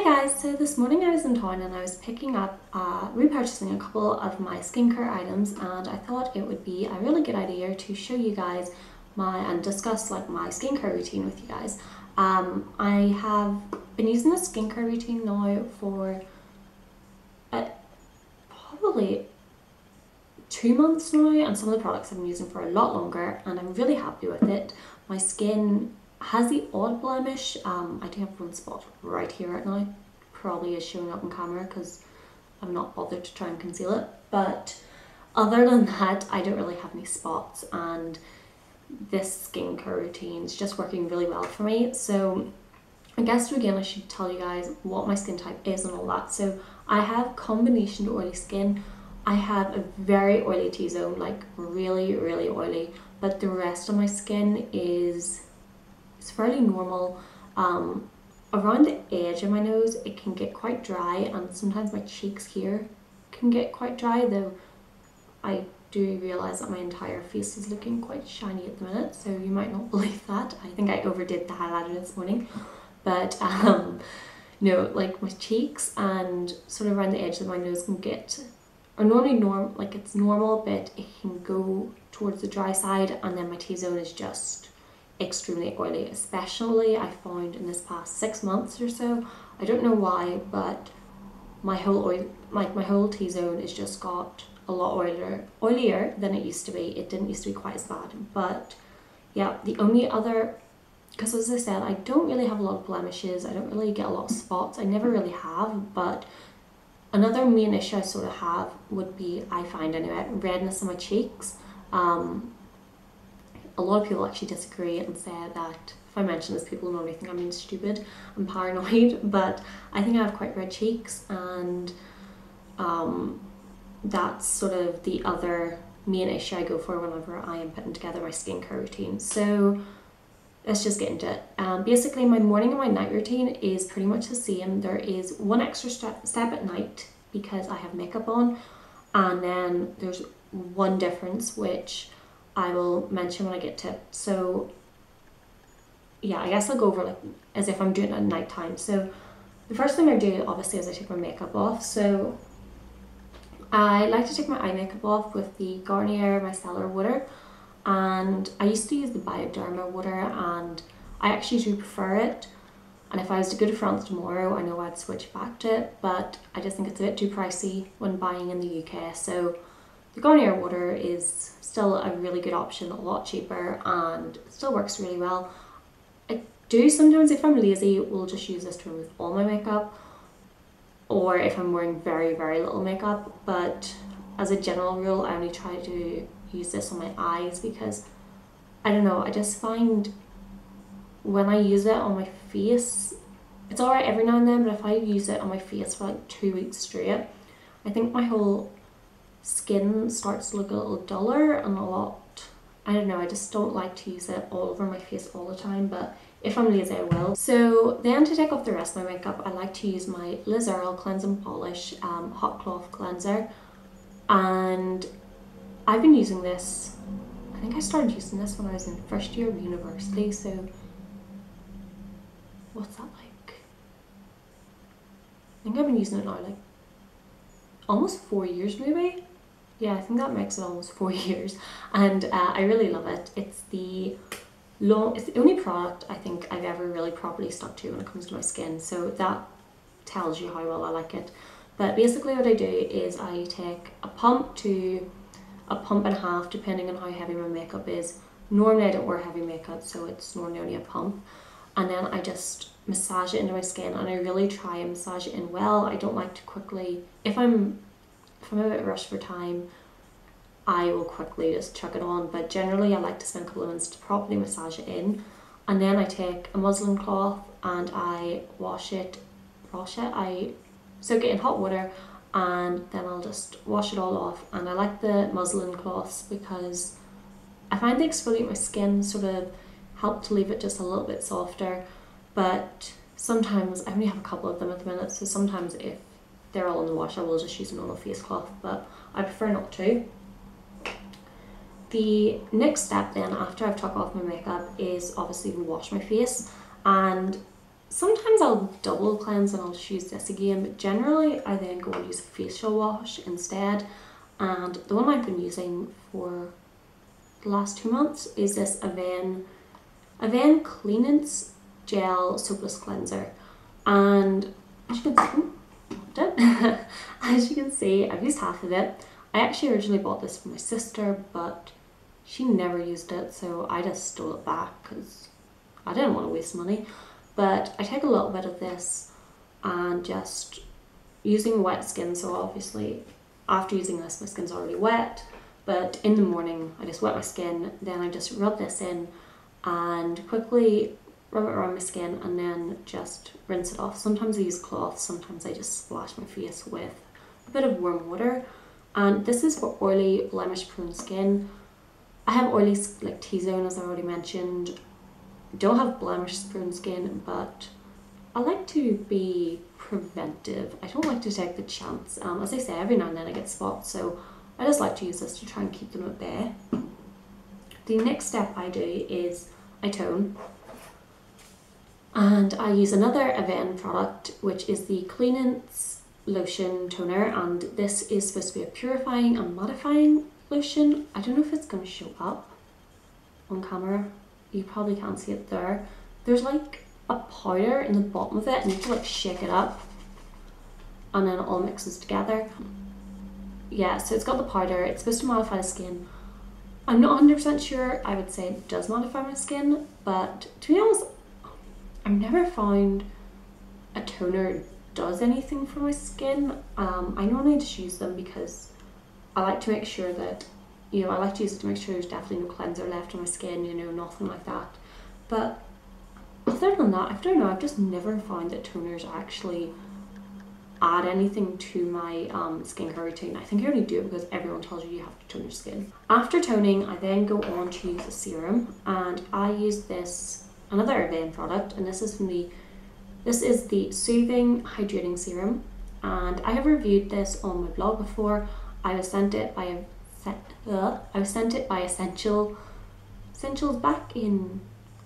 guys, so this morning I was in town and I was picking up, repurchasing a couple of my skincare items, and I thought it would be a really good idea to show you guys and discuss like my skincare routine with you guys. I have been using this skincare routine now for probably 2 months now, and some of the products I've been using for a lot longer, and I'm really happy with it. My skin has the odd blemish. I do have one spot right here right now. Probably is showing up on camera because I'm not bothered to try and conceal it. But other than that, I don't really have any spots, and this skincare routine is just working really well for me. So I guess to begin, I should tell you guys what my skin type is and all that. So I have combination oily skin. I have a very oily T-zone, like really, really oily, but the rest of my skin is fairly normal. Around the edge of my nose it can get quite dry, and sometimes my cheeks here can get quite dry, though I do realise that my entire face is looking quite shiny at the minute, so you might not believe that. I think I overdid the highlighter this morning, but no, like my cheeks and sort of around the edge of my nose can get, or normally like it's normal, but it can go towards the dry side, and then my T-zone is just extremely oily, especially I found in this past 6 months or so. I don't know why, but my whole T-zone is just got a lot oilier than it used to be. It didn't used to be quite as bad, but yeah, the only other, because as I said, I don't really have a lot of blemishes, I don't really get a lot of spots, I never really have, but another main issue I sort of have would be, I find anyway, redness in my cheeks. A lot of people actually disagree and say that if I mention this, people normally think I'm being stupid and paranoid, but I think I have quite red cheeks, and that's sort of the other main issue I go for whenever I am putting together my skincare routine. So let's just get into it. Basically, my morning and my night routine is pretty much the same. There is one extra step at night because I have makeup on, and then there's one difference which I will mention when I get to it. So yeah, I guess I'll go over like as if I'm doing it at night time. So the first thing I do obviously is I take my makeup off. So I like to take my eye makeup off with the Garnier Micellar water, and I used to use the Thermale water, and I actually do prefer it. And if I was to go to France tomorrow, I know I'd switch back to it, but I just think it's a bit too pricey when buying in the UK. So the Garnier water is still a really good option, a lot cheaper, and it still works really well. I do sometimes, if I'm lazy, will just use this to remove all my makeup, or if I'm wearing very, very little makeup, but as a general rule, I only try to use this on my eyes because, I don't know, I just find when I use it on my face, it's alright every now and then, but if I use it on my face for like 2 weeks straight, I think my whole skin starts to look a little duller and a lot, I don't know, I just don't like to use it all over my face all the time, but if I'm lazy I will. So then to take off the rest of my makeup, I like to use my Earle Cleanse and Polish Hot Cloth Cleanser, and I've been using this, I think I started using this when I was in first year of university, so what's that like? I think I've been using it now like almost 4 years maybe. Yeah, I think that makes it almost 4 years, and I really love it. It's the only product I think I've ever really properly stuck to when it comes to my skin, so that tells you how well I like it. But basically what I do is I take a pump to a pump and a half, depending on how heavy my makeup is. Normally I don't wear heavy makeup, so it's normally only a pump, and then I just massage it into my skin, and I really try and massage it in well. I don't like to quickly, if I'm a bit rushed for time, I will quickly just chuck it on, but generally I like to spend a couple of minutes to properly massage it in, and then I take a muslin cloth and I I soak it in hot water, and then I'll just wash it all off. And I like the muslin cloths because I find they exfoliate my skin, sort of help to leave it just a little bit softer, but sometimes I only have a couple of them at the minute, so sometimes if they're all in the wash I will just use a normal face cloth, but I prefer not to. The next step then, after I've took off my makeup, is obviously to wash my face, and Sometimes I'll double cleanse and I'll just use this again, but generally I then go and use a facial wash instead. And the one I've been using for the last 2 months is this Avene Cleanance Gel Soapless Cleanser. And as you can see, as you can see, I've used half of it. I actually originally bought this for my sister, but she never used it, so I just stole it back because I didn't want to waste money. But I take a little bit of this and just using wet skin, so obviously after using this my skin's already wet, but in the morning I just wet my skin, then I just rub this in and quickly rub it around my skin and then just rinse it off. Sometimes I use cloth, sometimes I just splash my face with a bit of warm water. And this is for oily, blemish prone skin. I have oily like T-zone, as I already mentioned. Don't have blemish prone skin, but I like to be preventive. I don't like to take the chance. As I say, every now and then I get spots, so I just like to use this to try and keep them at bay. The next step I do is I tone, and I use another Avene product, which is the Cleanance lotion toner, and this is supposed to be a purifying and mattifying lotion. I don't know if it's going to show up on camera. You probably can't see it there. There's like a powder in the bottom of it and you have to like shake it up and then it all mixes together. Yeah, so it's got the powder. It's supposed to mattify the skin. I'm not 100% sure. I would say it does mattify my skin, but to be honest, I've never found a toner does anything for my skin. I normally just use them because I like to make sure that, you know, I like to use it to make sure there's definitely no cleanser left on my skin, you know, nothing like that. But other than that, I don't know, I've just never found that toners actually add anything to my skincare routine. I think I only do it because everyone tells you have to tone your skin. After toning, I then go on to use a serum, and I use this, another Avene product, and this is the Soothing Hydrating Serum, and I have reviewed this on my blog before. I was sent it by Essentials back in,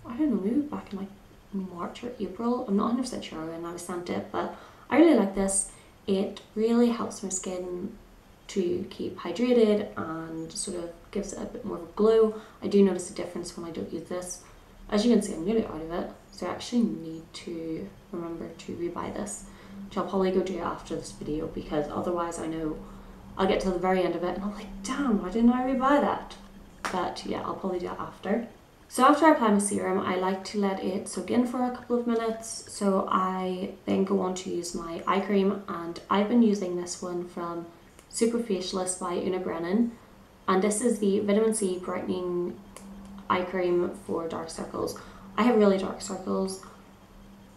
I don't know, maybe back in like March or April. I'm not 100% sure when I was sent it, but I really like this. It really helps my skin to keep hydrated and sort of gives it a bit more of a glow. I do notice a difference when I don't use this. As you can see, I'm nearly out of it, so I actually need to remember to rebuy this, which I'll probably go do after this video, because otherwise I know I'll get to the very end of it and I'm like, damn, why didn't I rebuy that? But yeah, I'll probably do it after. So after I apply my serum, I like to let it soak in for a couple of minutes. So I then go on to use my eye cream, and I've been using this one from Superfacialist by Brennan. And this is the Vitamin C Brightening Eye Cream for dark circles. I have really dark circles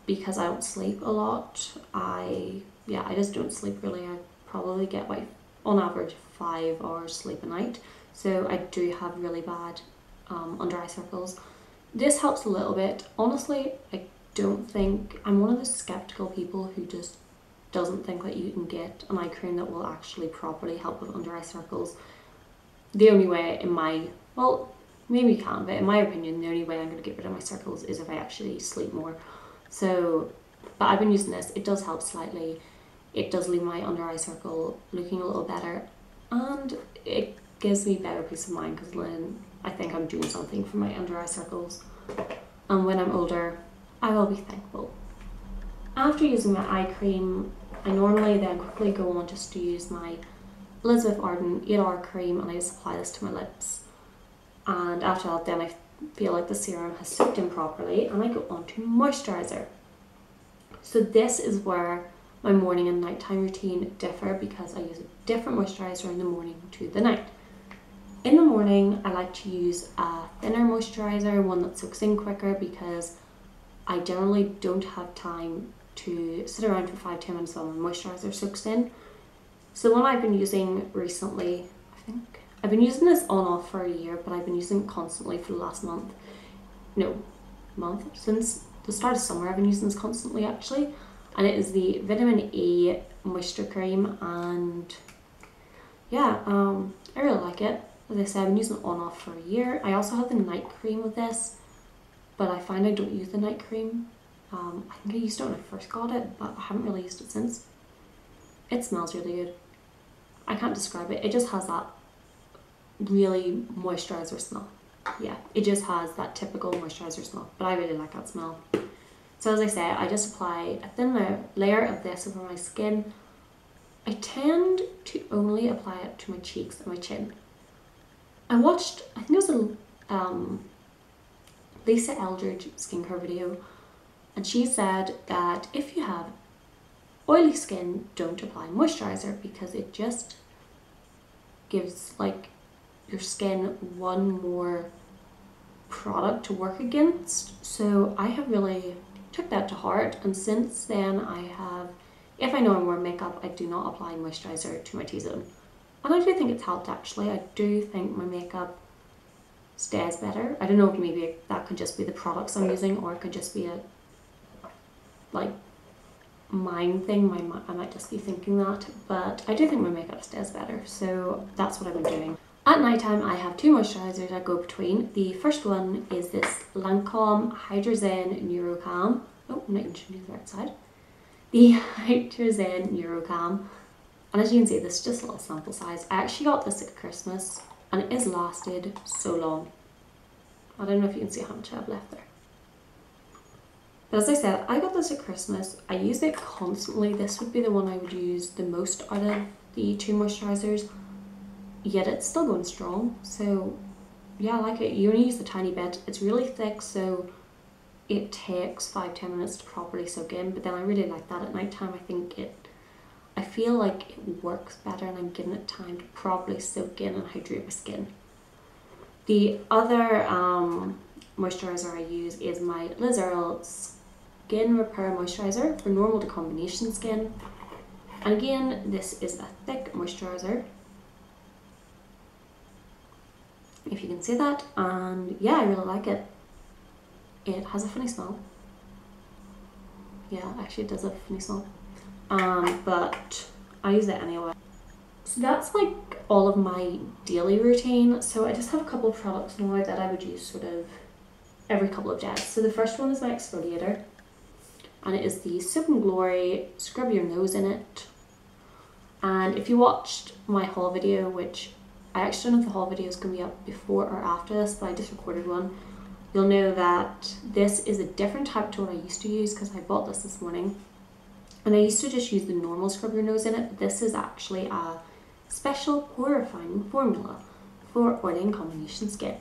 because I don't sleep a lot. I just don't sleep really. I probably get like on average 5 hours sleep a night. So I do have really bad under eye circles. This helps a little bit. Honestly, I don't think, I'm one of those skeptical people who just doesn't think that you can get an eye cream that will actually properly help with under eye circles. The only way in my, well, maybe you can, but in my opinion, the only way I'm going to get rid of my circles is if I actually sleep more. So, but I've been using this. It does help slightly. It does leave my under eye circle looking a little better, and it gives me better peace of mind because then I think I'm doing something for my under eye circles, and when I'm older I will be thankful. After using my eye cream, I normally then quickly go on just to use my Elizabeth Arden 8-hour cream, and I just apply this to my lips, and after that then I feel like the serum has soaked in properly, and I go on to moisturiser. So this is where my morning and nighttime routine differ, because I use a different moisturiser in the morning to the night. In the morning, I like to use a thinner moisturiser, one that soaks in quicker, because I generally don't have time to sit around for 5-10 minutes while my moisturiser soaks in. So the one I've been using recently, I think, I've been using this on off for a year, but I've been using it constantly for the last month, since the start of summer I've been using this constantly actually, and it is the Vitamin E Moisture Cream, and yeah, I really like it. As I said, I've been using it on off for a year. I also have the night cream with this, but I find I don't use the night cream I think I used it when I first got it, but I haven't really used it since. It smells really good. I can't describe it. It just has that really moisturiser smell. Yeah, it just has that typical moisturiser smell, but I really like that smell. So as I say, I just apply a thin layer of this over my skin. I tend to only apply it to my cheeks and my chin. I watched, I think it was a Lisa Eldridge skincare video, and she said that if you have oily skin, don't apply moisturiser because it just gives like your skin one more product to work against. So I have really took that to heart, and since then I have, if I know I'm wearing makeup, I do not apply moisturiser to my T-zone. And I do think it's helped actually. I do think my makeup stays better. I don't know if maybe that could just be the products I'm using, or it could just be a like mind thing. I might just be thinking that, but I do think my makeup stays better, so that's what I've been doing. At night time, I have two moisturisers I go between. The first one is this Lancome Hydra Neuro. Oh, I'm not even showing you the right side. The Hydra Neuro. And as you can see, this is just a little sample size. I actually got this at Christmas, and it has lasted so long. I don't know if you can see how much I have left there. But as I said, I got this at Christmas. I use it constantly. This would be the one I would use the most out of the two moisturisers. Yet it's still going strong. So yeah, I like it. You only use the tiny bit. It's really thick, so it takes 5-10 minutes to properly soak in. But then I really like that at night time. I feel like it works better, and I'm giving it time to properly soak in and hydrate my skin. The other moisturiser I use is my Earle Skin Repair Moisturiser for normal to combination skin. And again, this is a thick moisturiser, if you can see that, and yeah, I really like it. It has a funny smell. Yeah, actually it does have a funny smell. But I use it anyway. So that's like all of my daily routine. So I just have a couple of products now that I would use sort of every couple of days. So the first one is my exfoliator, and it is the Soap and Glory Scrub Your Nose in It. And if you watched my haul video, which I actually don't know if the haul video is going to be up before or after this, but I just recorded one, you'll know that this is a different type to what I used to use, because I bought this morning. And I used to just use the normal Scrub Your Nose in It, but this is actually a special pore refining formula for oily and combination skin.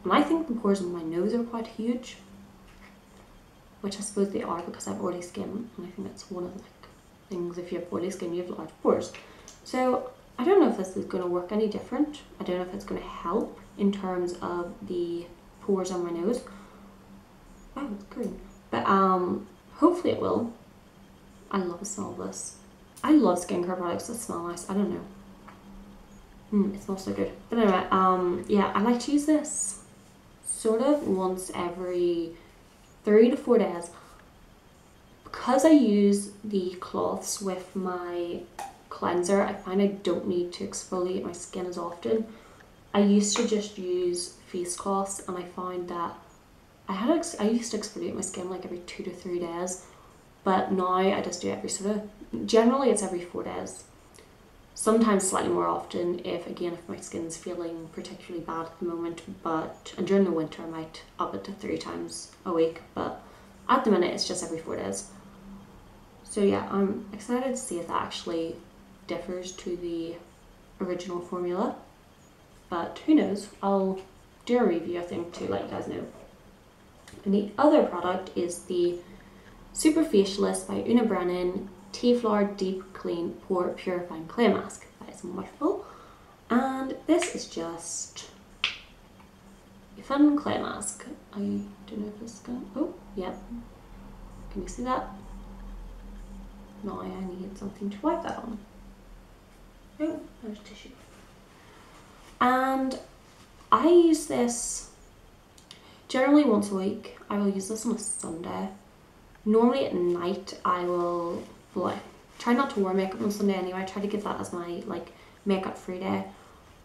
And I think the pores on my nose are quite huge, which I suppose they are because I have oily skin, and I think that's one of the things. If you have oily skin, you have large pores. So I don't know if this is going to work any different. I don't know if it's going to help in terms of the pores on my nose. Wow, it's green. But hopefully it will. I love the smell of this. I love skincare products that smell nice. I don't know. It smells so good. But anyway, yeah, I like to use this sort of once every 3 to 4 days. Because I use the cloths with my cleanser, I find I don't need to exfoliate my skin as often. I used to just use face cloths, and I found that I used to exfoliate my skin like every 2 to 3 days, but now I just do it generally it's every 4 days. Sometimes slightly more often if my skin's feeling particularly bad at the moment, and during the winter I might up it to 3 times a week, but at the minute it's just every 4 days. So yeah, I'm excited to see if that actually differs to the original formula, but who knows. I'll do a review, I think, to let you guys know. And the other product is the Superfacialist by Brennan Tea Flower Deep Clean Pore Purifying Clay Mask. That is a mouthful. And this is just a fun clay mask. I don't know if this is going. Oh, yeah. Can you see that? Now I need something to wipe that on. Oh, there's tissue. And I use this generally once a week. I will use this on a Sunday. Normally at night I will try not to wear makeup on Sunday anyway. I try to give that as my makeup free day.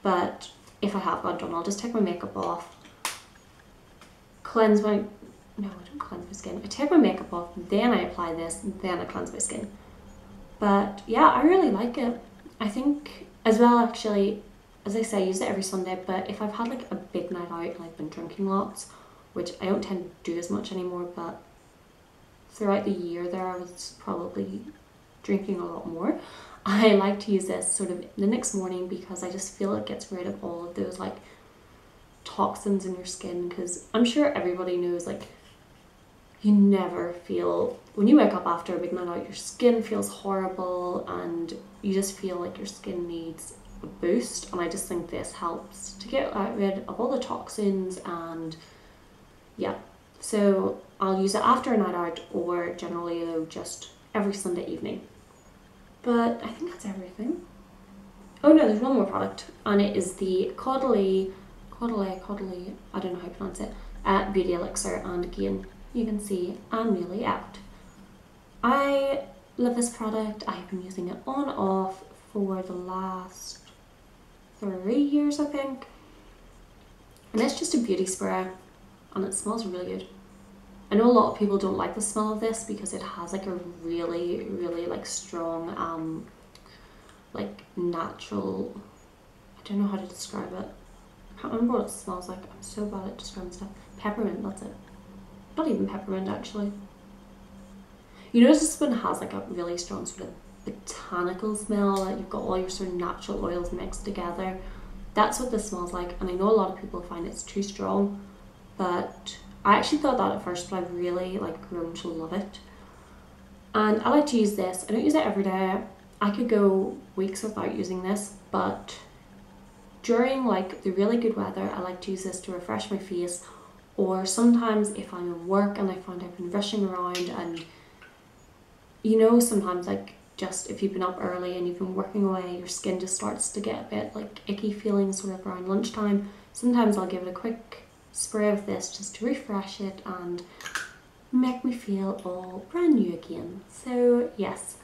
But if I have got done, I'll just take my makeup off, cleanse my no, I don't cleanse my skin. I take my makeup off, then I apply this, then I cleanse my skin. But yeah, I really like it. I think as well, actually, as I say, I use it every Sunday, but if I've had like a big night out and I've been drinking lots, which I don't tend to do as much anymore, but throughout the year there I was probably drinking a lot more. I like to use this sort of the next morning because I just feel it gets rid of all of those like toxins in your skin, because I'm sure everybody knows like you never feel, when you wake up after a big night out, your skin feels horrible and you just feel like your skin needs a boost, and I just think this helps to get rid of all the toxins. And yeah, so I'll use it after a night out, or generally though just every Sunday evening. But I think that's everything. Oh no, there's one more product, and it is the Caudalie, I don't know how to pronounce it, Beauty Elixir, and again, you can see I'm really out. I love this product. I've been using it on and off for the last 3 years, I think. And it's just a beauty spray and it smells really good. I know a lot of people don't like the smell of this because it has like a really, really like strong, like natural, I don't know how to describe it. I can't remember what it smells like. I'm so bad at describing stuff. Peppermint, that's it. Not even peppermint actually. You notice this one has like a really strong sort of botanical smell, like you've got all your sort of natural oils mixed together. That's what this smells like, and I know a lot of people find it's too strong, but I actually thought that at first, but I've really like grown to love it. And I like to use this. I don't use it every day. I could go weeks without using this, but during like the really good weather, I like to use this to refresh my face. Or sometimes if I'm in work and I find I've been rushing around, and you know, sometimes like just if you've been up early and you've been working away, your skin just starts to get a bit like icky feeling sort of around lunchtime. Sometimes I'll give it a quick spray of this just to refresh it and make me feel all brand new again. So yes,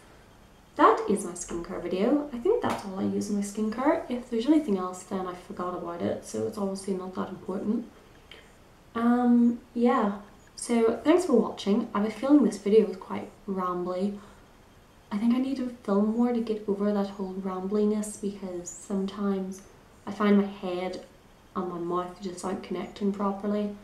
that is my skincare video. I think that's all I use in my skincare. If there's anything else, then I forgot about it, so it's obviously not that important. Yeah, so thanks for watching. I have a feeling this video was quite rambly. I think I need to film more to get over that whole rambliness, because sometimes I find my head and my mouth just aren't connecting properly.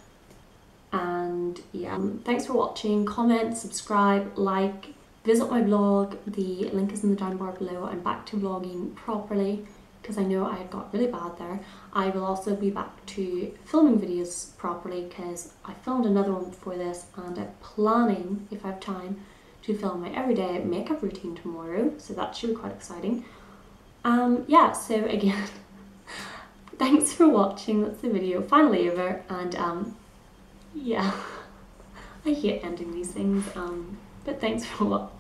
And yeah, thanks for watching. Comment, subscribe, like, visit my blog. The link is in the down bar below. I'm back to vlogging properly because I know I had got really bad there. I will also be back to filming videos properly because I filmed another one before this, and I'm planning, if I have time, to film my everyday makeup routine tomorrow, so that should be quite exciting. Yeah, so again, thanks for watching. That's the video finally over, and yeah, I hate ending these things, but thanks for